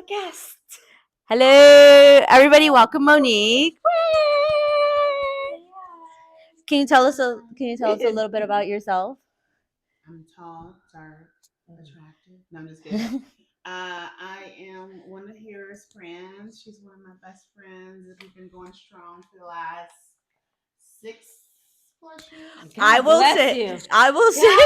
guest. Hello, everybody. Welcome, Monique. Can you tell us a little bit about yourself? I'm tall, dark, attractive. No, I'm just kidding. I am one of Hera's friends. She's one of my best friends. We've been going strong for the last 6+ years. I will say.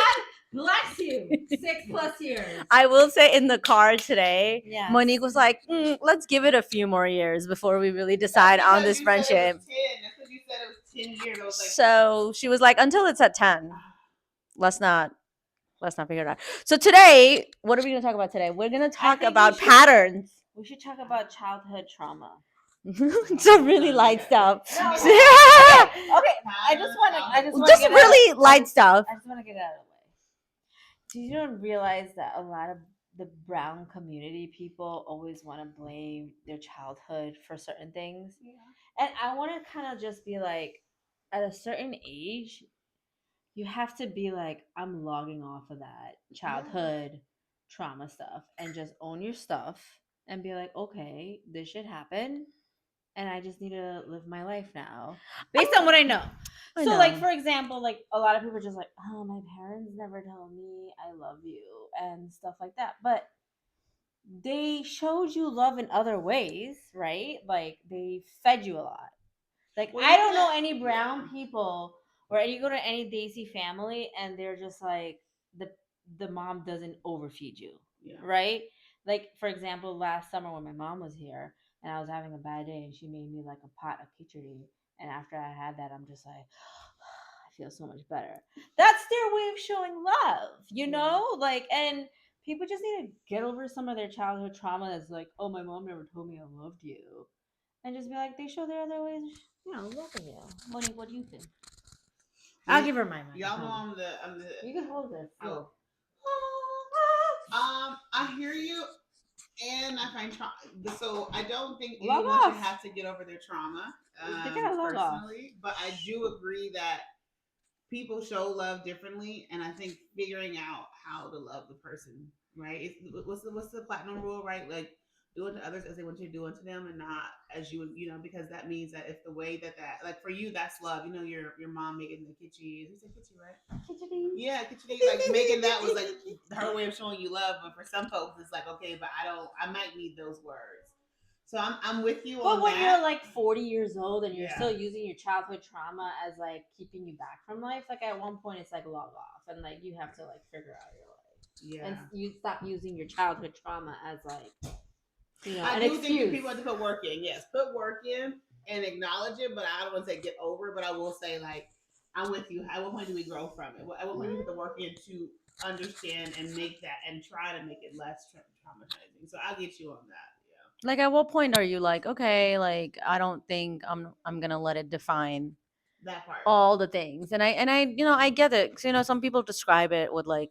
Bless you. 6+ years. I will say in the car today, Yes. Monique was like, let's give it a few more years before we really decide on this friendship. That's because you said it was 10 years. I was like, So she was like, until it's at 10, let's not figure it out. So today, what are we going to talk about today? We're going to talk about patterns. We should talk about childhood trauma. Some really light stuff. No, okay. I just want to just really light stuff. I just want to get it out of the way. Do you don't realize that a lot of the brown community people always want to blame their childhood for certain things? Yeah. And I want to kind of just be like, at a certain age, you have to be like, I'm logging off of that childhood trauma stuff and just own your stuff and be like, okay, this shit happened and I just need to live my life now based on what I know. Like, for example, like a lot of people are just like, oh, my parents never told me I love you and stuff like that. But they showed you love in other ways, right? Like they fed you a lot. Like, I don't know any brown people or you go to any Desi family and they're just like the mom doesn't overfeed you, right? Like, for example, last summer when my mom was here and I was having a bad day and she made me like a pot of khichdi, and after I had that, I'm just like, I feel so much better. That's their way of showing love, you know? Like, and people just need to get over some of their childhood trauma that's like, oh, my mom never told me I loved you. And just be like, they show their other ways, loving you. Monique, what do you think? I'll give her my mic. Y'all know I'm the. You can hold this. Oh. I hear you, and I find trauma. So I don't think anyone should have to get over their trauma. Personally, but I do agree that people show love differently, and I think figuring out how to love the person, right? What's the platinum rule, right? Like, do unto others as they want you to do unto them, and not as you because that means that if the way that like for you, that's love. Your mom making the khichdi. You say khichdi, right? Khichdi. Yeah, khichdi. Like making that was like her way of showing you love, but for some folks, it's like, okay, but I might need those words. So I'm with you on that. But when you're like 40 years old and you're still using your childhood trauma as like keeping you back from life, like at one point it's like log off and like you have to like figure out your life. Yeah. And you stop using your childhood trauma as like, I do think that people have to put work in. Yes, put work in and acknowledge it, but I don't want to say get over it, but I will say, like, I'm with you. At what point do we grow from it? At what point do we put the work in to understand and make that and try to make it less traumatizing? So I'll get you on that. Yeah. Like, at what point are you like, okay, like, I don't think I'm gonna let it define that part, all the things. And I I get it. Some people describe it with like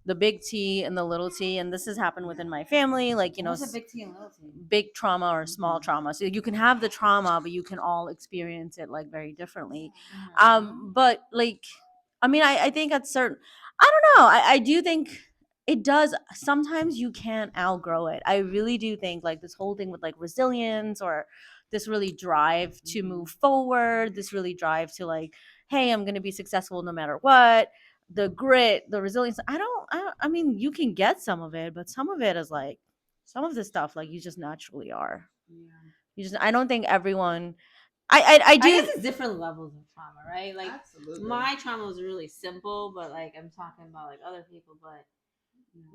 the big T and the little T, and this has happened within my family. Like, what's a big T and little T? Big trauma or small trauma. So you can have the trauma, but you can all experience it like very differently. But like, I mean, I think at certain, I don't know. I do think it does. Sometimes you can't outgrow it. I really do think like this whole thing with like resilience, or this really drive to move forward, this really drive to like, hey, I'm going to be successful no matter what. The grit, the resilience. I mean, you can get some of it, but some of it is like, some of the stuff like you just naturally are. Yeah. I don't think everyone. I do. I guess it's different levels of trauma, right? Like, absolutely. My trauma was really simple, but like I'm talking about like other people,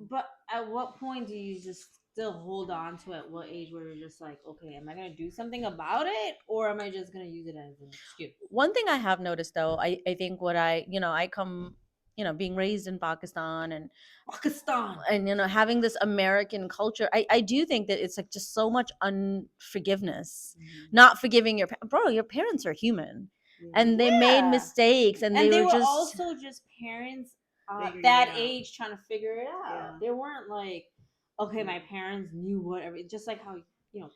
but at what point do you just still hold on to it? At what age where you're just like, okay, am I gonna do something about it, or am I just gonna use it as an excuse? One thing I have noticed though, I think what I come, being raised in Pakistan and having this American culture, I do think that it's like just so much unforgiveness, not forgiving your parents are human, and they made mistakes, and they were just also just parents that age trying to figure it out. They weren't like, okay, my parents knew whatever. Just like how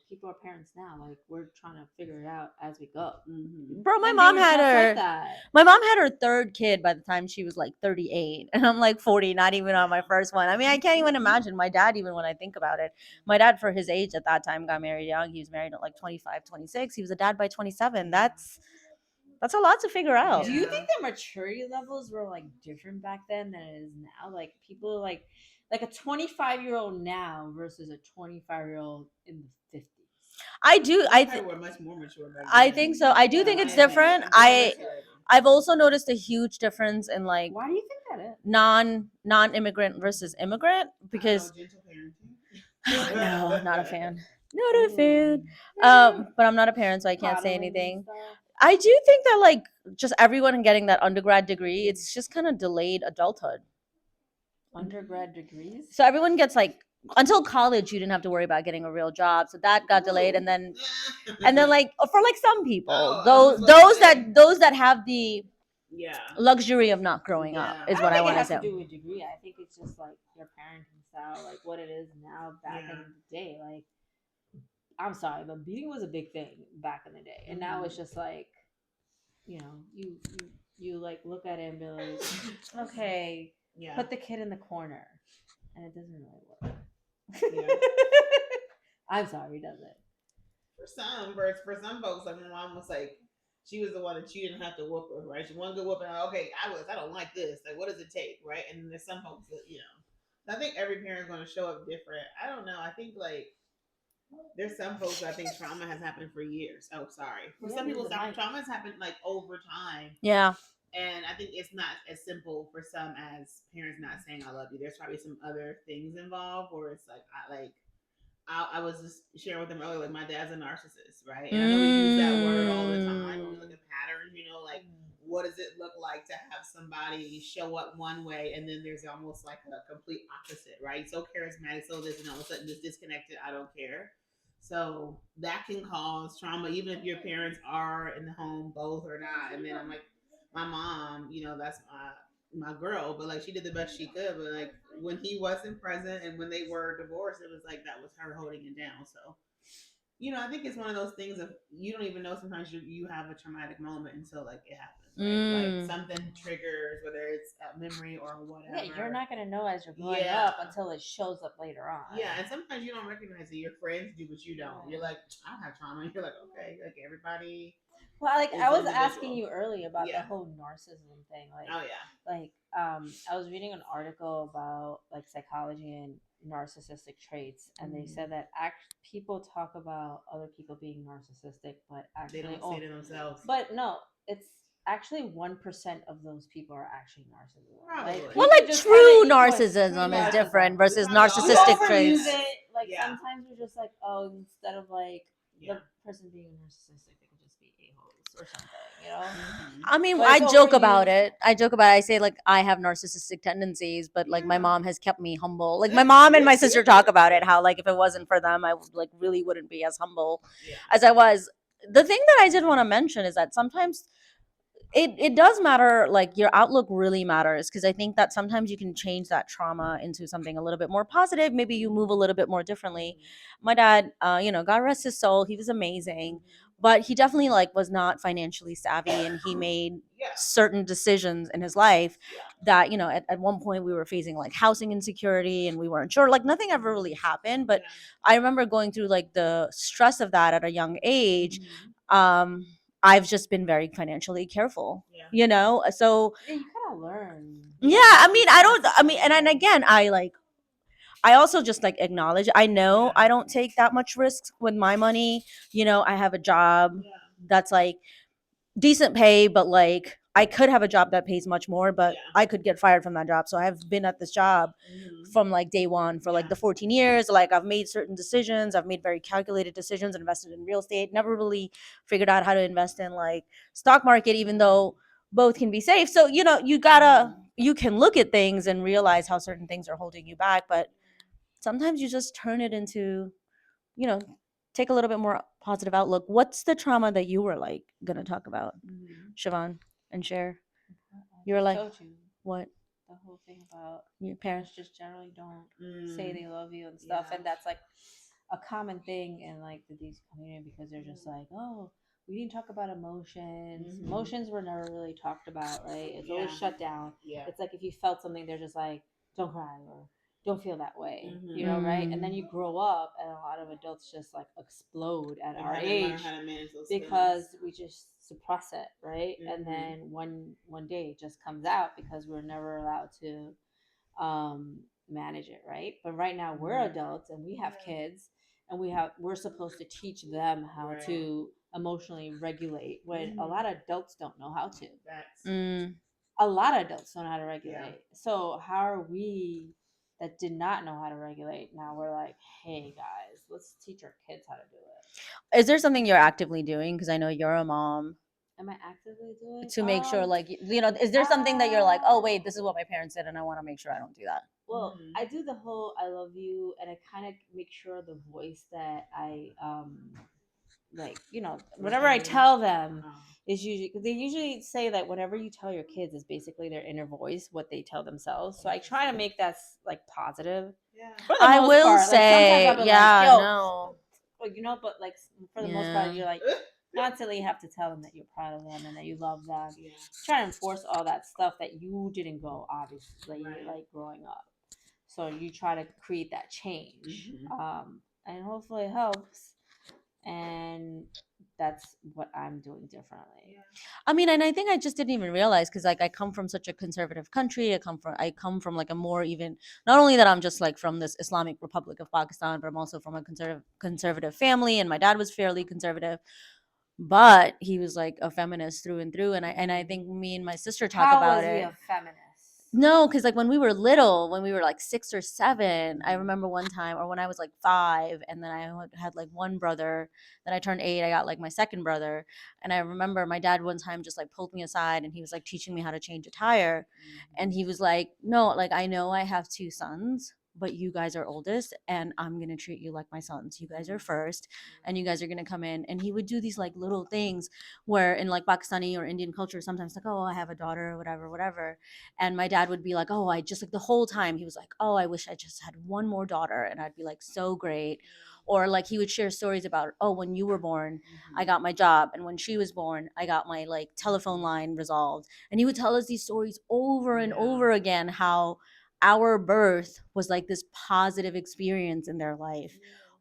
people are parents now. Like we're trying to figure it out as we go. Bro, And they were just like that. my mom had her third kid by the time she was like 38, and I'm like 40, not even on my first one. I mean, I can't even imagine my dad, even when I think about it. My dad, for his age at that time, got married young. He was married at like 25, 26. He was a dad by 27. That's a lot to figure out. Do you think the maturity levels were like different back then than it is now? Like people like a 25-year-old now versus a 25-year-old in the 50s. I do. We're much more mature back then. I think so. I do think it's different. I've also noticed a huge difference in like Why do you think that is? non-immigrant versus immigrant, because no, not a fan. Not a fan. But I'm not a parent, so I can't say anything. I do think that like just everyone getting that undergrad degree, it's just kind of delayed adulthood. Undergrad degrees? So everyone gets like, until college you didn't have to worry about getting a real job, so that got delayed, and then like for like some people, those that have the luxury of not growing up is what I want to say. I don't think it has to do with degree. I think it's just like your parenting style, like what it is now. Back in the day, like I'm sorry, but beating was a big thing back in the day, and now it's just like, you like look at it and be like, okay, put the kid in the corner, and it doesn't really work. I'm sorry, does it? For some folks, like my mom was like, she was the one that you didn't have to whoop her, right? She wanted to whoop her. Okay, I don't like this. Like, what does it take, right? And there's some folks that I think every parent's going to show up different. I don't know. I think like there's some folks that I think trauma has happened for years. Oh, sorry. For some people, trauma has happened like over time. Yeah. And I think it's not as simple for some as parents not saying I love you. There's probably some other things involved, or it's like I was just sharing with them earlier, like my dad's a narcissist, right? And I know we use that word all the time when we look at patterns, like what does it look like to have somebody show up one way and then there's almost like a complete opposite, right? So charismatic, so this, and all of a sudden just disconnected, I don't care. So that can cause trauma, even if your parents are in the home, both or not. And then I'm like, my mom, that's my girl, but like she did the best she could. But like when he wasn't present and when they were divorced, it was like that was her holding it down. So, I think it's one of those things of you don't even know sometimes you have a traumatic moment until like it happens. Right? Like something triggers, whether it's a memory or whatever. Yeah, you're not gonna know as you're growing up until it shows up later on. Yeah, and sometimes you don't recognize it. Your friends do, but you don't. You're like, I don't have trauma. You're like, okay, like everybody. Well, like I was asking you earlier about the whole narcissism thing. Like, I was reading an article about like psychology and narcissistic traits, and they said that people talk about other people being narcissistic, but actually they don't say it themselves. But no, it's actually 1% of those people are actually narcissists. Like true narcissism is different versus narcissistic traits. Like sometimes we're just like, oh, instead of like the person being narcissistic, they could just be a-holes or something. I mean, I joke about it. I say like I have narcissistic tendencies, but like my mom has kept me humble. Like my mom and my sister talk about it, how like if it wasn't for them, I like really wouldn't be as humble as I was. The thing that I did want to mention is that sometimes it does matter, like your outlook really matters, because I think that sometimes you can change that trauma into something a little bit more positive. Maybe you move a little bit more differently. My dad, God rest his soul, he was amazing, but he definitely like was not financially savvy, and he made certain decisions in his life that at one point we were facing like housing insecurity and we weren't sure, like nothing ever really happened, but I remember going through like the stress of that at a young age. I've just been very financially careful, so you kind of learn. And again, I also just like acknowledge, I know I don't take that much risks with my money. I have a job that's like decent pay, but like I could have a job that pays much more, but I could get fired from that job. So I've been at this job from like day one for like the 14 years. Like I've made certain decisions. I've made very calculated decisions, invested in real estate, never really figured out how to invest in like stock market, even though both can be safe. So, you can look at things and realize how certain things are holding you back, but sometimes you just turn it into, take a little bit more positive outlook. What's the trauma that you were like gonna talk about, Shivon, and share? You were like, what? The whole thing about your parents just generally don't say they love you and stuff, and that's like a common thing in like the DC community because they're just like, oh, we didn't talk about emotions. Emotions were never really talked about, right? It's always shut down. Yeah. It's like if you felt something, they're just like, don't cry or don't feel that way, you know, right? And then you grow up, and a lot of adults just like explode at our age because we just suppress it, right? And then one day it just comes out because we're never allowed to manage it, right? But right now we're adults and we have kids, and we're supposed to teach them how to emotionally regulate when a lot of adults don't know how to. A lot of adults don't know how to regulate. So how are we that did not know how to regulate, now we're like, hey guys, let's teach our kids how to do it? Is there something you're actively doing? Because I know you're a mom. Am I actively doing to make sure, like, is there something that you're like, oh wait, this is what my parents did and I want to make sure I don't do that? Well, I do the whole I love you, and I kind of make sure the voice that I like, whatever I tell them is usually, because they usually say that whatever you tell your kids is basically their inner voice, what they tell themselves. So I try to make that like positive. I will say, like, yeah, like, no, but like for the most part, you're like constantly have to tell them that you're proud of them and that you love them. Try to enforce all that stuff that you didn't go, obviously, like growing up. So you try to create that change, and hopefully it helps. And that's what I'm doing differently. I mean, and I think I just didn't even realize, because like I come from such a conservative country. I come from like a more, even, not only that I'm just like from this Islamic Republic of Pakistan, but I'm also from a conservative family, and my dad was fairly conservative, but he was like a feminist through and through. And I think me and my sister talk about was he it. a feminist? No, because like when we were little, when we were like 6 or 7, I remember one time, or when I was like 5, and then I had like one brother. Then I turned 8, I got like my second brother, and I remember my dad one time just like pulled me aside, and he was like teaching me how to change a tire, and he was like, "No, like I know I have 2 sons, but you guys are oldest, and I'm gonna treat you like my sons. You guys are first, and you guys are gonna come in." And he would do these like little things where in like Pakistani or Indian culture, sometimes like, "Oh, I have a daughter," or whatever, whatever. And my dad would be like, "Oh, I just," like the whole time he was like, "Oh, I wish I just had one more daughter." And I'd be like, "So great." Or like he would share stories about, "Oh, when you were born, I got my job, and when she was born, I got my like telephone line resolved." And he would tell us these stories over and over again, how our birth was like this positive experience in their life.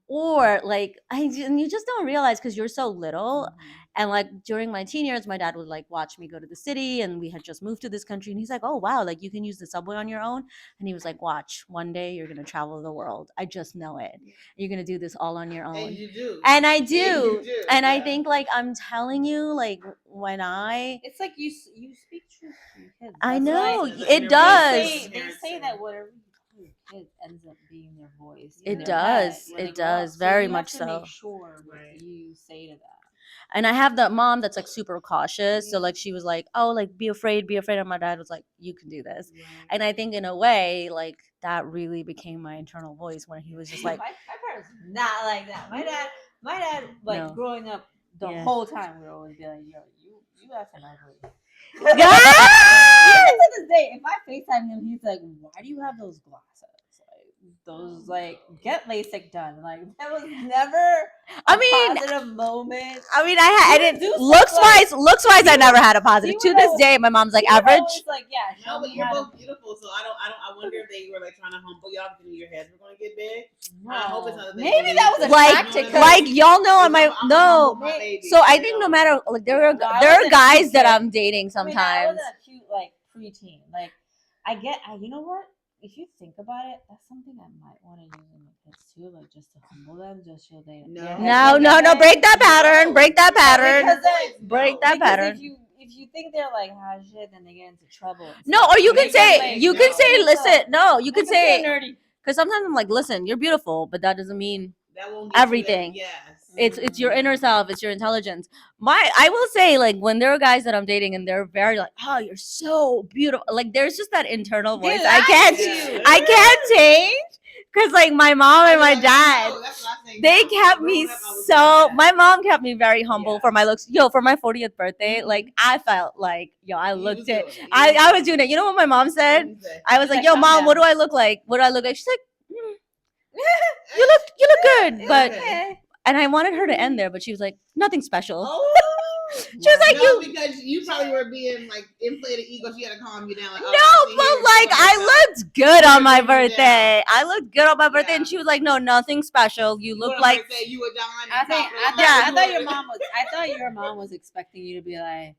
Or like, and you just don't realize because you're so little. And like during my teen years, my dad would like watch me go to the city, and we had just moved to this country, and he's like, "Oh wow, like you can use the subway on your own." And he was like, "Watch, one day you're gonna travel the world. I just know it. You're gonna do this all on your own." And you do. And I do. And you do. And I think, like, I'm telling you, like, when It's like you speak truth to your kids. I That's know why it does. They say that whatever you tell your kids ends up being their voice. It does. It does. Very much so. Make sure what you say to them. And I have that mom that's like super cautious. So like she was like, "Oh, like be afraid, be afraid." And my dad was like, "You can do this." And I think in a way, like that really became my internal voice when he was just like, my parents not like that. My dad like No. growing up the whole time we would always be like, "Yo, you effing ugly." Yeah! Even to this day, if I FaceTime him, he's like, "Why do you have those glasses? Those like get LASIK done." Like that was never positive moment. I mean, I didn't looks wise. I never had a positive. To this day, my mom's like average. Like, yeah, no, but you're both beautiful. So I wonder if they were like trying to humble y'all because your heads were going to get big. No. I hope it's not. Maybe that was a tactic. Like y'all know on my no. So I think no matter like there are guys that I'm dating sometimes. I wasn't a cute like preteen. Like you know what? If you think about it, that's something I might want to use in my kids too, like just to humble them, just so they no, break that pattern, break that pattern, break that pattern. If you think they're like shit, then they get into trouble. No, or you can say, listen, no, you can say, because sometimes I'm like, listen, you're beautiful, but that doesn't mean that won't everything. Yes. It's your inner self, it's your intelligence. I will say, like, when there are guys that I'm dating and they're very like, "Oh, you're so beautiful," like there's just that internal voice I can't change. Because like my mom and my dad, they kept me so. My mom kept me very humble for my looks. Yo, for my 40th birthday, like I felt like I looked it. I was doing it. You know what my mom said? I was like, "Yo, mom, what do I look like? What do I look like?" She's like, you look good, but Okay. and I wanted her to end there, but she was like, nothing special. She was like, no, because you probably were being like inflated ego. She had to calm you down. Like, no, oh, but like I looked good on my birthday. I looked good on my birthday, Yeah. and she was like, no, nothing special. You look like you were I thought your mom was. I thought your mom was expecting you to be like,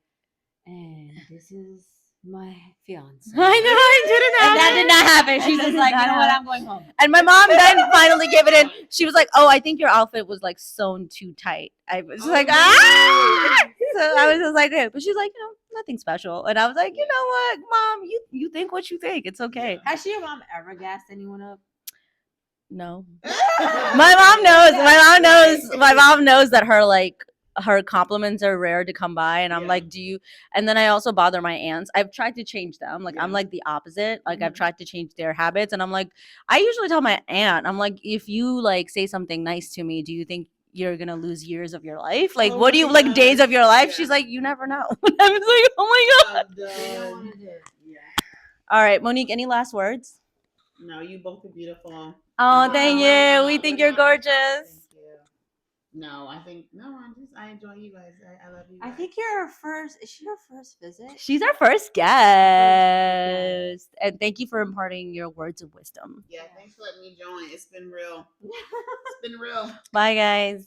and this is my fiance. I know, I didn't And that happen. did not happen. She's That just did like, not you know what? happen. I'm going home. And my mom then finally gave it in. She was like, "Oh, I think your outfit was like sewn too tight." I was like, no. "Ah!" So I was just like, "Hey," but she's like, nothing special. And I was like, "You know what, Mom? You think what you think. It's okay." Has your mom ever gassed anyone up? No. My mom knows. My mom knows. My mom knows that her compliments are rare to come by, and I'm like, do you? And then I also bother my aunts. I've tried to change them. Like I'm like the opposite. Like I've tried to change their habits, and I'm like, I usually tell my aunt, I'm like, if you like say something nice to me, do you think you're gonna lose years of your life? Like, what do you like days of your life? She's like, you never know. I was like, oh my god. All right, Monique. Any last words? No, you both are beautiful. Oh, thank you. We think you're gorgeous. No, I enjoy you guys. I love you I guys. think you're her first. Is she your first visit? She's our first guest. And thank you for imparting your words of wisdom. Yeah, thanks for letting me join. It's been real. It's been real. Bye, guys.